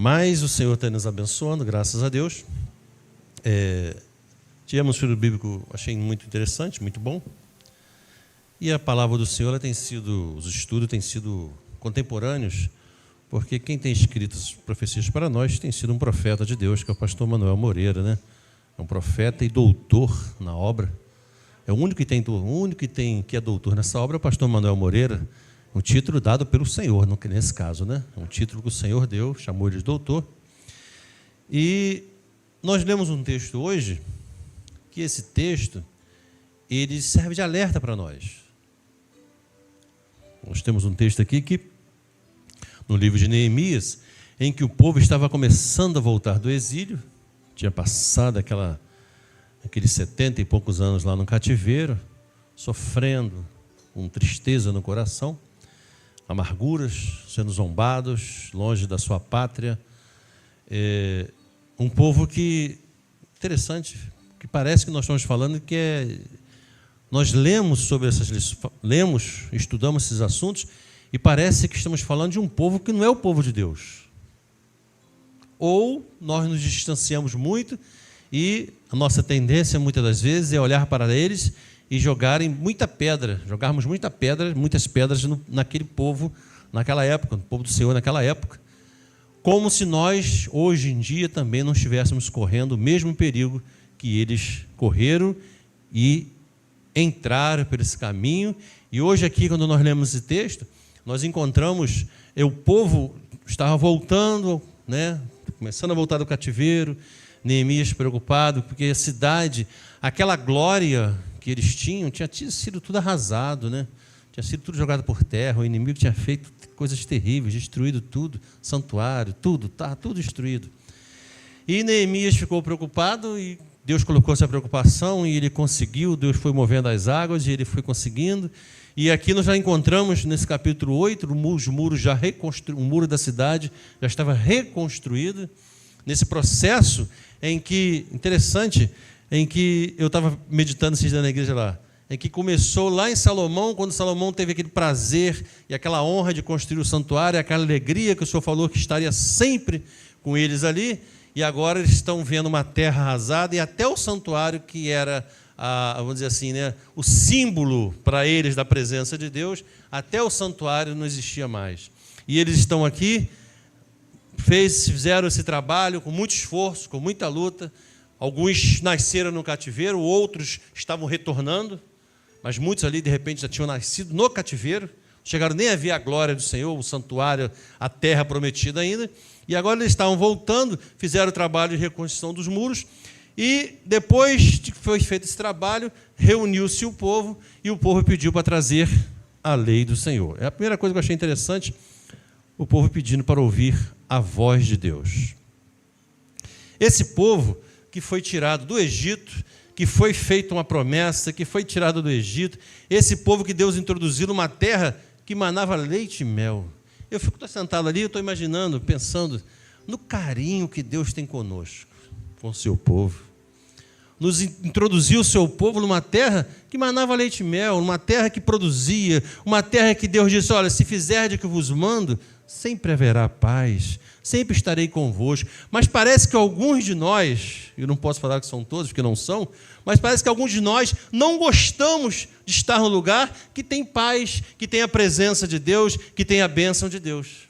Mas o Senhor está nos abençoando, graças a Deus. Tivemos um estudo bíblico, achei muito interessante, muito bom. E a palavra do Senhor, os estudos têm sido contemporâneos, porque quem tem escrito as profecias para nós tem sido um profeta de Deus, que é o pastor Manuel Moreira, né? É um profeta e doutor na obra. É o único que é doutor nessa obra é o pastor Manuel Moreira, um título dado pelo Senhor, nesse caso, né? É um título que o Senhor deu, chamou ele de doutor. E nós lemos um texto hoje, que esse texto, ele serve de alerta para nós. Nós temos um texto aqui que, no livro de Neemias, em que o povo estava começando a voltar do exílio, tinha passado aqueles 70 e poucos anos lá no cativeiro, sofrendo, com tristeza no coração, amarguras, sendo zombados, longe da sua pátria. Um povo que, interessante, que parece que nós estamos falando que nós lemos estudamos esses assuntos e parece que estamos falando de um povo que não é o povo de Deus. Ou nós nos distanciamos muito e a nossa tendência, muitas das vezes, é olhar para eles e jogarmos muitas pedras naquele povo, naquela época, no povo do Senhor naquela época, como se nós, hoje em dia, também não estivéssemos correndo o mesmo perigo que eles correram e entraram por esse caminho. E hoje aqui, quando nós lemos esse texto, nós encontramos, o povo estava voltando, né, começando a voltar do cativeiro, Neemias preocupado, porque a cidade, aquela glória que eles tinham sido tudo arrasado, né? Tinha sido tudo jogado por terra, o inimigo tinha feito coisas terríveis, destruído tudo, santuário, estava tudo destruído. E Neemias ficou preocupado e Deus colocou essa preocupação e ele conseguiu, Deus foi movendo as águas e ele foi conseguindo. E aqui nós já encontramos, nesse capítulo 8, os muros já reconstruídos, o muro da cidade já estava reconstruído, nesse processo em que, interessante, em que eu estava meditando esses dias na igreja lá, em que começou lá em Salomão, quando Salomão teve aquele prazer e aquela honra de construir o santuário, aquela alegria que o Senhor falou que estaria sempre com eles ali, e agora eles estão vendo uma terra arrasada, e até o santuário, que era, vamos dizer assim, né, o símbolo para eles da presença de Deus, até o santuário não existia mais. E eles estão aqui, fizeram esse trabalho com muito esforço, com muita luta. Alguns nasceram no cativeiro, outros estavam retornando, mas muitos ali, de repente, já tinham nascido no cativeiro, chegaram nem a ver a glória do Senhor, o santuário, a terra prometida ainda, e agora eles estavam voltando, fizeram o trabalho de reconstrução dos muros, e depois que foi feito esse trabalho, reuniu-se o povo, e o povo pediu para trazer a lei do Senhor. É a primeira coisa que eu achei interessante, o povo pedindo para ouvir a voz de Deus. Esse povo que foi tirado do Egito, que foi feita uma promessa, que foi tirado do Egito, esse povo que Deus introduziu numa terra que manava leite e mel. Eu fico sentado ali, eu estou imaginando, pensando no carinho que Deus tem conosco, com o seu povo. Nos introduziu o seu povo numa terra que manava leite e mel, numa terra que produzia, uma terra que Deus disse, olha, se fizerdes o que vos mando, sempre haverá paz, sempre estarei convosco. Mas parece que alguns de nós, eu não posso falar que são todos, porque não são, mas parece que alguns de nós não gostamos de estar no lugar que tem paz, que tem a presença de Deus, que tem a bênção de Deus.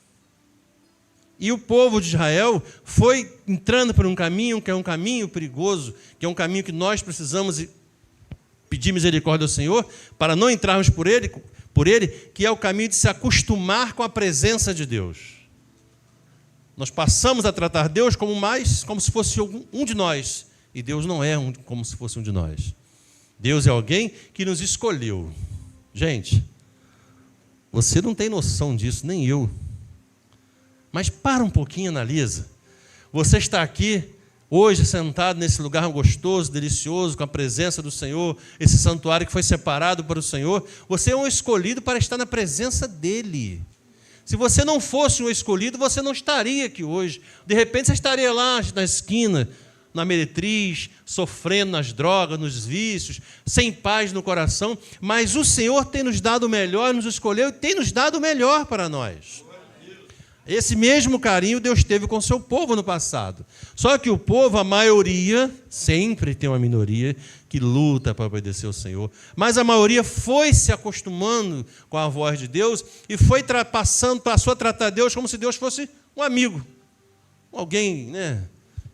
E o povo de Israel foi entrando por um caminho que é um caminho perigoso, que é um caminho que nós precisamos pedir misericórdia ao Senhor, para não entrarmos por ele, que é o caminho de se acostumar com a presença de Deus. Nós passamos a tratar Deus como se fosse um de nós, e Deus não é como se fosse um de nós. Deus é alguém que nos escolheu. Gente, você não tem noção disso, nem eu. Mas para um pouquinho e analisa. Você está aqui hoje sentado nesse lugar gostoso, delicioso, com a presença do Senhor, esse santuário que foi separado para o Senhor. Você é um escolhido para estar na presença dEle. Se você não fosse um escolhido, você não estaria aqui hoje. De repente, você estaria lá na esquina, na meretriz, sofrendo nas drogas, nos vícios, sem paz no coração. Mas o Senhor tem nos dado o melhor, nos escolheu e tem nos dado o melhor para nós. Esse mesmo carinho Deus teve com o seu povo no passado. Só que o povo, a maioria, sempre tem uma minoria que luta para obedecer ao Senhor. Mas a maioria foi se acostumando com a voz de Deus e passou a tratar Deus como se Deus fosse um amigo. Alguém, né,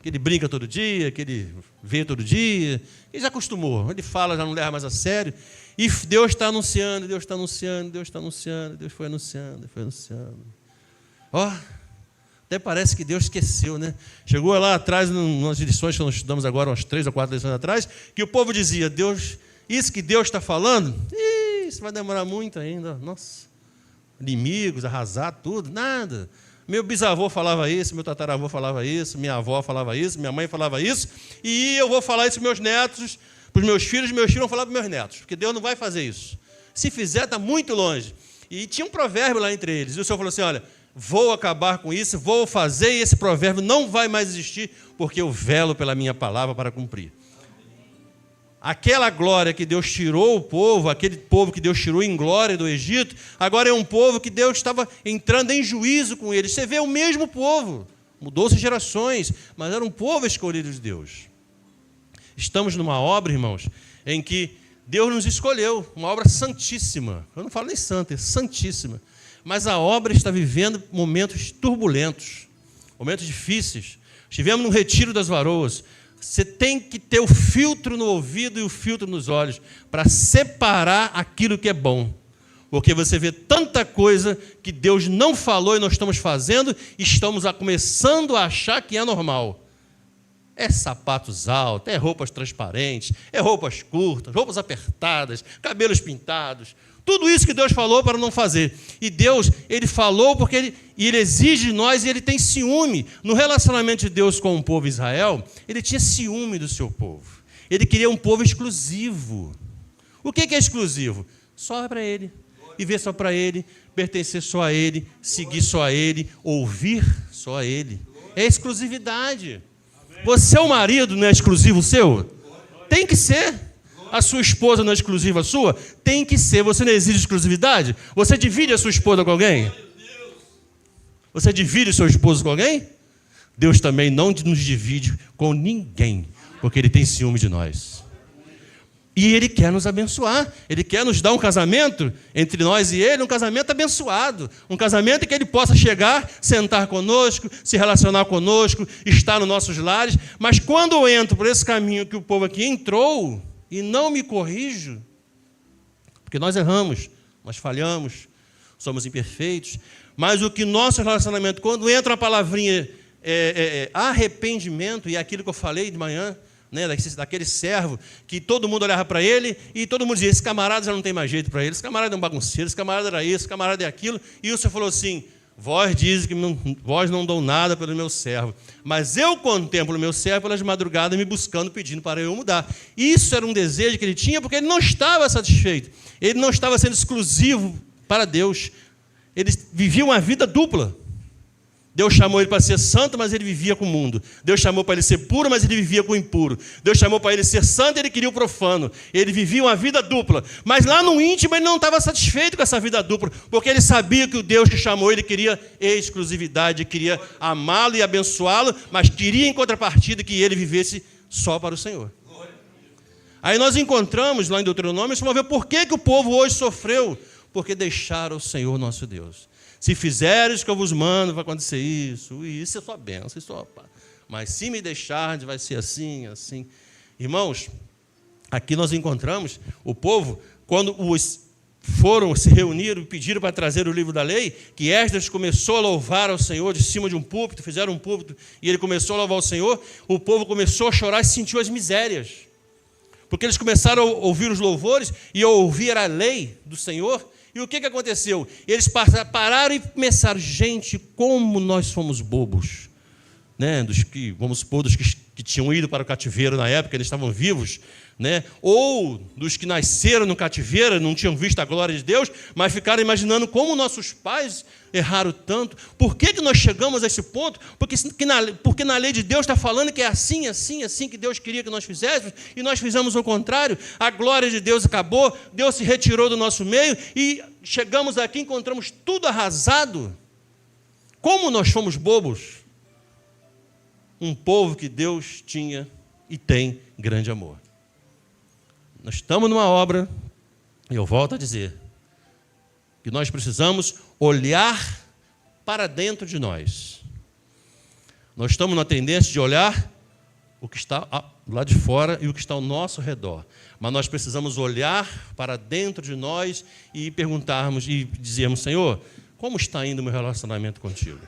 que ele brinca todo dia, que ele vê todo dia. Ele já acostumou. Ele fala, já não leva mais a sério. E Deus está anunciando, Deus está anunciando, Deus está anunciando, Deus foi anunciando, foi anunciando. Ó, até parece que Deus esqueceu, né? Chegou lá atrás, nas lições que nós estudamos agora, umas 3 ou 4 lições atrás, que o povo dizia, Deus, isso que Deus está falando, isso vai demorar muito ainda. Nossa, inimigos, arrasar tudo, nada. Meu bisavô falava isso, meu tataravô falava isso, minha avó falava isso, minha mãe falava isso, e eu vou falar isso para os meus netos, para os meus filhos vão falar para os meus netos, porque Deus não vai fazer isso. Se fizer, está muito longe. E tinha um provérbio lá entre eles, e o Senhor falou assim, olha, vou acabar com isso, vou fazer, e esse provérbio não vai mais existir, porque eu velo pela minha palavra para cumprir. Aquela glória que Deus tirou o povo, aquele povo que Deus tirou em glória do Egito, agora é um povo que Deus estava entrando em juízo com eles. Você vê o mesmo povo, mudou-se gerações, mas era um povo escolhido de Deus. Estamos numa obra, irmãos, em que Deus nos escolheu, uma obra santíssima. Eu não falo nem santa, é santíssima. Mas a obra está vivendo momentos turbulentos, momentos difíceis. Estivemos no retiro das varoas. Você tem que ter o filtro no ouvido e o filtro nos olhos para separar aquilo que é bom. Porque você vê tanta coisa que Deus não falou e nós estamos fazendo e estamos começando a achar que é normal. É sapatos altos, é roupas transparentes, é roupas curtas, roupas apertadas, cabelos pintados. Tudo isso que Deus falou para não fazer. E Deus, Ele falou porque Ele exige de nós e Ele tem ciúme. No relacionamento de Deus com o povo de Israel, Ele tinha ciúme do seu povo. Ele queria um povo exclusivo. O que é exclusivo? Só para Ele. Viver só para Ele, pertencer só a Ele, seguir só a Ele, ouvir só a Ele. É exclusividade. Você é o marido, não é exclusivo seu? Tem que ser. A sua esposa não é exclusiva sua? Tem que ser. Você não exige exclusividade? Você divide a sua esposa com alguém? Você divide o seu esposo com alguém? Deus também não nos divide com ninguém, porque Ele tem ciúme de nós. E Ele quer nos abençoar. Ele quer nos dar um casamento entre nós e Ele, um casamento abençoado. Um casamento em que Ele possa chegar, sentar conosco, se relacionar conosco, estar nos nossos lares. Mas quando eu entro por esse caminho que o povo aqui entrou, e não me corrijo, porque nós erramos, nós falhamos, somos imperfeitos, mas o que nosso relacionamento, quando entra a palavrinha arrependimento, e é aquilo que eu falei de manhã, né, daquele servo, que todo mundo olhava para ele, e todo mundo dizia, esse camarada já não tem mais jeito para ele, esse camarada é um bagunceiro, esse camarada era isso, esse camarada é aquilo, e o Senhor falou assim, vós dizem que vós não dão nada pelo meu servo, mas eu contemplo o meu servo pelas madrugadas me buscando, pedindo para eu mudar. Isso era um desejo que ele tinha, porque ele não estava satisfeito. Ele não estava sendo exclusivo para Deus. Ele vivia uma vida dupla. Deus chamou ele para ser santo, mas ele vivia com o mundo. Deus chamou para ele ser puro, mas ele vivia com o impuro. Deus chamou para ele ser santo e ele queria o profano. Ele vivia uma vida dupla. Mas lá no íntimo ele não estava satisfeito com essa vida dupla, porque ele sabia que o Deus que chamou ele queria exclusividade, queria amá-lo e abençoá-lo, mas queria em contrapartida que ele vivesse só para o Senhor. Aí nós encontramos lá em Deuteronômio, vamos ver por que o povo hoje sofreu. Porque deixaram o Senhor nosso Deus. Se fizeres o que eu vos mando, vai acontecer isso é sua bênção, isso é paz. Mas se me deixardes, vai ser assim, assim. Irmãos, aqui nós encontramos o povo, quando os foram, se reuniram e pediram para trazer o livro da lei, que Esdras começou a louvar ao Senhor de cima de um púlpito, fizeram um púlpito, e ele começou a louvar o Senhor, o povo começou a chorar e sentiu as misérias. Porque eles começaram a ouvir os louvores e a ouvir a lei do Senhor. E o que aconteceu? Eles pararam e começaram, gente, como nós fomos bobos, né? Dos que, vamos supor, dos que tinham ido para o cativeiro na época, eles estavam vivos, né? Ou dos que nasceram no cativeiro, não tinham visto a glória de Deus, mas ficaram imaginando como nossos pais erraram tanto. Por que nós chegamos a esse ponto? Porque na lei de Deus está falando que é assim, assim, assim que Deus queria que nós fizéssemos, e nós fizemos o contrário. A glória de Deus acabou, Deus se retirou do nosso meio, e chegamos aqui e encontramos tudo arrasado. Como nós fomos bobos? Um povo que Deus tinha e tem grande amor. Nós estamos numa obra, e eu volto a dizer, que nós precisamos olhar para dentro de nós. Nós estamos na tendência de olhar o que está lá de fora e o que está ao nosso redor. Mas nós precisamos olhar para dentro de nós e perguntarmos e dizermos, Senhor, como está indo o meu relacionamento contigo?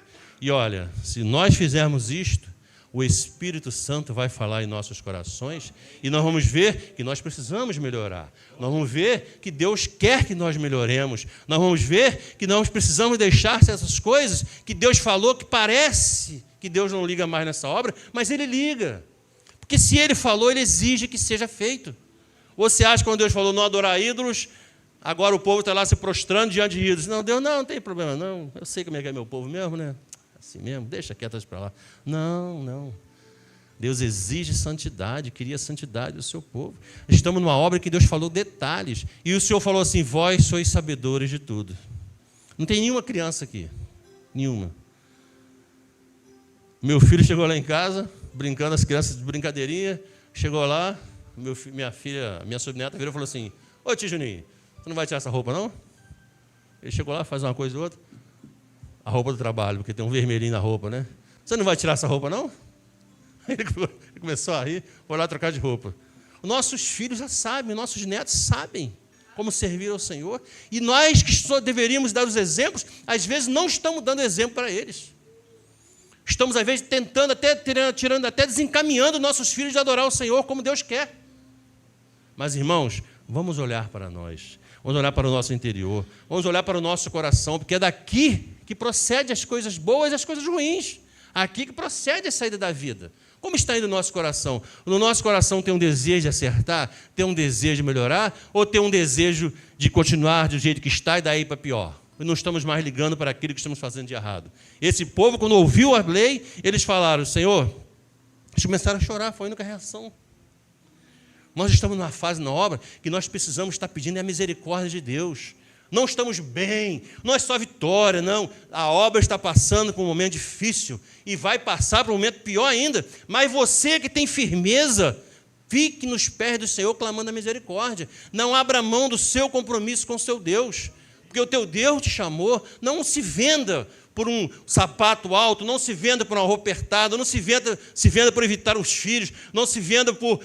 E olha, se nós fizermos isto, o Espírito Santo vai falar em nossos corações e nós vamos ver que nós precisamos melhorar. Nós vamos ver que Deus quer que nós melhoremos. Nós vamos ver que nós precisamos deixar essas coisas que Deus falou, que parece que Deus não liga mais nessa obra, mas Ele liga. Porque se Ele falou, Ele exige que seja feito. Ou você acha que quando Deus falou não adorar ídolos, agora o povo está lá se prostrando diante de ídolos? Não, Deus, não tem problema, não. Eu sei como é que é meu povo mesmo, né? Assim mesmo, deixa quietas para lá. Não. Deus exige santidade, queria santidade do seu povo. Estamos numa obra que Deus falou detalhes. E o Senhor falou assim, vós sois sabedores de tudo. Não tem nenhuma criança aqui. Nenhuma. Meu filho chegou lá em casa, brincando, as crianças de brincadeirinha. Chegou lá, minha sobrineta virou e falou assim, ô tio Juninho, você não vai tirar essa roupa não? Ele chegou lá, faz uma coisa ou outra. A roupa do trabalho, porque tem um vermelhinho na roupa, né? Você não vai tirar essa roupa, não? Ele começou a rir, foi lá trocar de roupa. Nossos filhos já sabem, nossos netos sabem como servir ao Senhor. E nós que só deveríamos dar os exemplos, às vezes não estamos dando exemplo para eles. Estamos, às vezes, tentando, até desencaminhando nossos filhos de adorar o Senhor como Deus quer. Mas, irmãos, vamos olhar para nós. Vamos olhar para o nosso interior. Vamos olhar para o nosso coração, porque é daqui que procede as coisas boas e as coisas ruins. Aqui que procede a saída da vida. Como está indo o nosso coração? No nosso coração tem um desejo de acertar? Tem um desejo de melhorar? Ou tem um desejo de continuar do jeito que está e daí para pior? E não estamos mais ligando para aquilo que estamos fazendo de errado. Esse povo, quando ouviu a lei, eles falaram, Senhor, eles começaram a chorar, foi a única reação. Nós estamos numa fase na obra que nós precisamos estar pedindo a misericórdia de Deus. Não estamos bem, não é só vitória, não. A obra está passando por um momento difícil e vai passar por um momento pior ainda. Mas você que tem firmeza, fique nos pés do Senhor clamando a misericórdia. Não abra mão do seu compromisso com o seu Deus. Porque o teu Deus te chamou, não se venda por um sapato alto, não se venda por uma roupa apertada, não se venda por evitar os filhos, não se venda por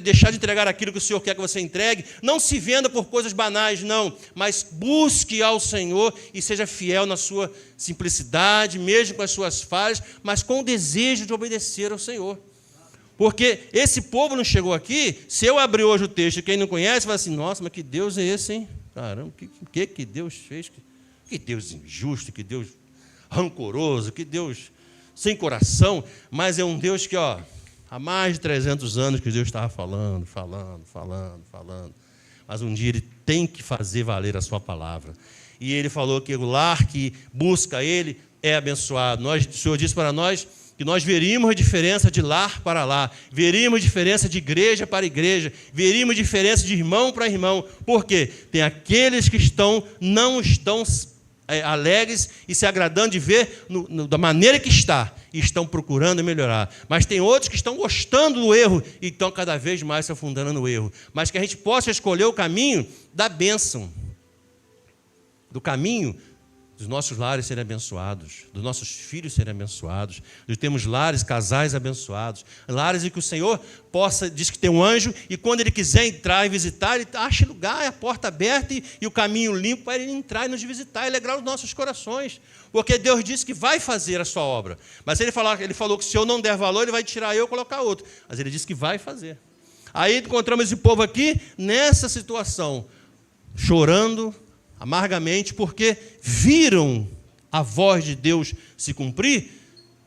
deixar de entregar aquilo que o Senhor quer que você entregue, não se venda por coisas banais, não, mas busque ao Senhor e seja fiel na sua simplicidade, mesmo com as suas falhas, mas com o desejo de obedecer ao Senhor. Porque esse povo não chegou aqui, se eu abrir hoje o texto, quem não conhece, vai assim, nossa, mas que Deus é esse, hein? Caramba, o que Deus fez? Que Deus injusto, que Deus rancoroso, que Deus sem coração, mas é um Deus que, há mais de 300 anos que Deus estava falando, mas um dia Ele tem que fazer valer a sua palavra. E Ele falou que o lar que busca Ele é abençoado. O Senhor disse para nós que nós veríamos a diferença de lar para lar, veríamos a diferença de igreja para igreja, veríamos a diferença de irmão para irmão. Por quê? Tem aqueles que não estão alegres e se agradando de ver da maneira que está, e estão procurando melhorar. Mas tem outros que estão gostando do erro e estão cada vez mais se afundando no erro. Mas que a gente possa escolher o caminho da bênção, do caminho dos nossos lares serem abençoados, dos nossos filhos serem abençoados, de termos lares, casais abençoados, lares em que o Senhor diz que tem um anjo, e quando Ele quiser entrar e visitar, Ele acha lugar, a porta aberta e o caminho limpo para Ele entrar e nos visitar e alegrar os nossos corações, porque Deus disse que vai fazer a sua obra, mas Ele falou que se eu não der valor, Ele vai tirar eu e colocar outro, mas Ele disse que vai fazer. Aí encontramos esse povo aqui, nessa situação, chorando amargamente, porque viram a voz de Deus se cumprir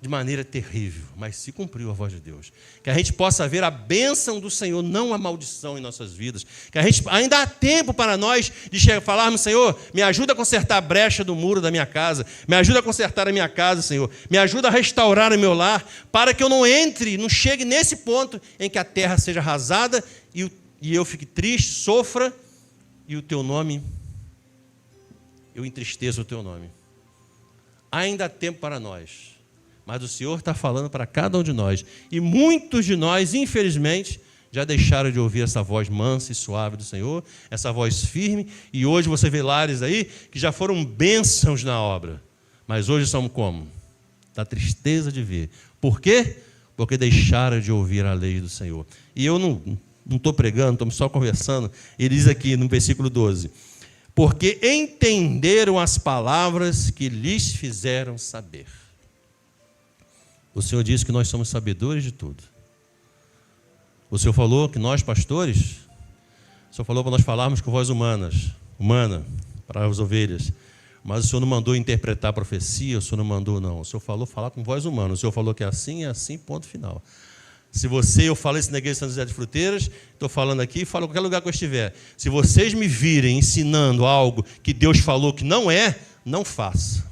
de maneira terrível, mas se cumpriu a voz de Deus. Que a gente possa ver a bênção do Senhor, não a maldição em nossas vidas. Que a gente ainda há tempo para nós de falarmos, Senhor, me ajuda a consertar a brecha do muro da minha casa, me ajuda a consertar a minha casa, Senhor, me ajuda a restaurar o meu lar, para que eu não chegue nesse ponto em que a terra seja arrasada e eu fique triste, sofra, e o teu nome, eu entristeço o teu nome. Ainda há tempo para nós. Mas o Senhor está falando para cada um de nós. E muitos de nós, infelizmente, já deixaram de ouvir essa voz mansa e suave do Senhor, essa voz firme, e hoje você vê lares aí que já foram bênçãos na obra. Mas hoje são como? Dá tristeza de ver. Por quê? Porque deixaram de ouvir a lei do Senhor. E eu não estou pregando, estamos só conversando. Ele diz aqui no versículo 12: porque entenderam as palavras que lhes fizeram saber. O Senhor disse que nós somos sabedores de tudo. O Senhor falou que nós, pastores, o Senhor falou para nós falarmos com voz humana, para as ovelhas. Mas o Senhor não mandou interpretar a profecia, o Senhor não mandou, não. O Senhor falou falar com voz humana. O Senhor falou que é assim, ponto final. Se eu falei isso na igreja de São José de Fruteiras, estou falando aqui, falo em qualquer lugar que eu estiver. Se vocês me virem ensinando algo que Deus falou que não é, não faça.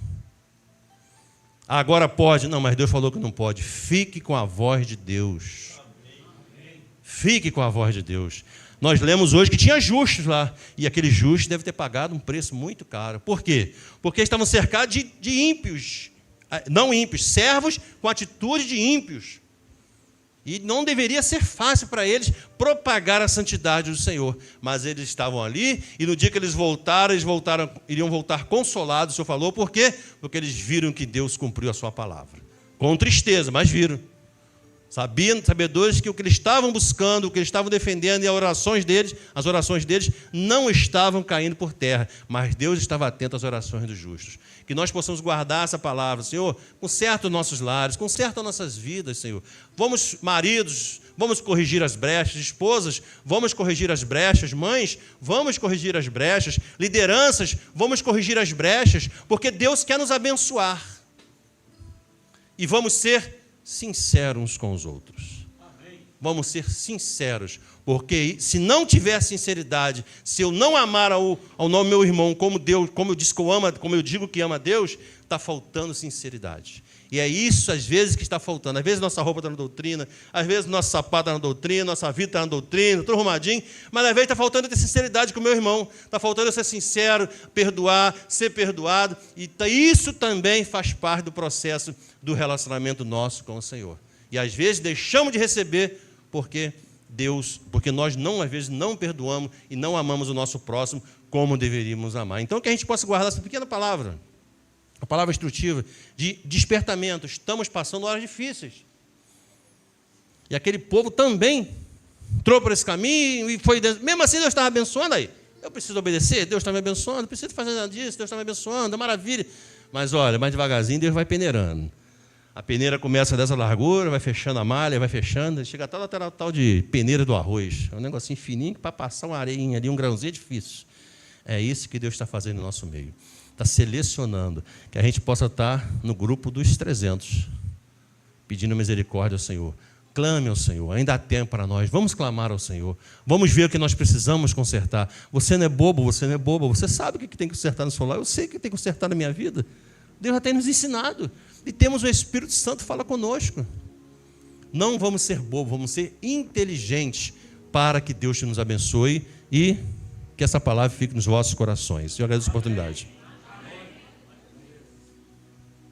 Agora pode, não, mas Deus falou que não pode. Fique com a voz de Deus. Fique com a voz de Deus. Nós lemos hoje que tinha justos lá, e aquele justo deve ter pagado um preço muito caro. Por quê? Porque estavam cercados de ímpios, não ímpios, servos com atitude de ímpios. E não deveria ser fácil para eles propagar a santidade do Senhor. Mas eles estavam ali, e no dia que eles iriam voltar consolados. O Senhor falou, por quê? Porque eles viram que Deus cumpriu a sua palavra. Com tristeza, mas viram. Sabedores que o que eles estavam buscando, o que eles estavam defendendo, e as orações deles não estavam caindo por terra. Mas Deus estava atento às orações dos justos. Que nós possamos guardar essa palavra, Senhor, conserta os nossos lares, conserta as nossas vidas, Senhor. Maridos, vamos corrigir as brechas, esposas, vamos corrigir as brechas, mães, vamos corrigir as brechas, lideranças, vamos corrigir as brechas, porque Deus quer nos abençoar. E vamos ser sinceros uns com os outros. Amém. Vamos ser sinceros, porque se não tiver sinceridade, se eu não amar ao meu irmão como Deus, como eu digo que ama a Deus, está faltando sinceridade. E é isso, às vezes, que está faltando. Às vezes nossa roupa está na doutrina, às vezes nosso sapato está na doutrina, nossa vida está na doutrina, tudo arrumadinho, mas às vezes está faltando ter sinceridade com o meu irmão, está faltando eu ser sincero, perdoar, ser perdoado, e isso também faz parte do processo do relacionamento nosso com o Senhor. E às vezes deixamos de receber porque nós às vezes não perdoamos e não amamos o nosso próximo como deveríamos amar. Então que a gente possa guardar essa pequena palavra, a palavra instrutiva de despertamento. Estamos passando horas difíceis. E aquele povo também entrou por esse caminho e foi... Mesmo assim, Deus estava abençoando aí. Eu preciso obedecer, Deus está me abençoando, não preciso fazer nada disso, Deus está me abençoando, é maravilha. Mas olha, mais devagarzinho, Deus vai peneirando. A peneira começa dessa largura, vai fechando a malha, vai fechando, chega até a tal de peneira do arroz. É um negocinho fininho que para passar uma areinha ali, um grãozinho é difícil. É isso que Deus está fazendo no nosso meio. Está selecionando, que a gente possa estar no grupo dos 300, pedindo misericórdia ao Senhor. Clame ao Senhor, ainda há tempo para nós. Vamos clamar ao Senhor. Vamos ver o que nós precisamos consertar. Você não é bobo, você não é boba. Você sabe o que tem que consertar no seu lar. Eu sei o que tem que consertar na minha vida. Deus já tem nos ensinado. E temos o Espírito Santo que fala conosco. Não vamos ser bobos, vamos ser inteligentes para que Deus nos abençoe e que essa palavra fique nos vossos corações. Eu agradeço a oportunidade.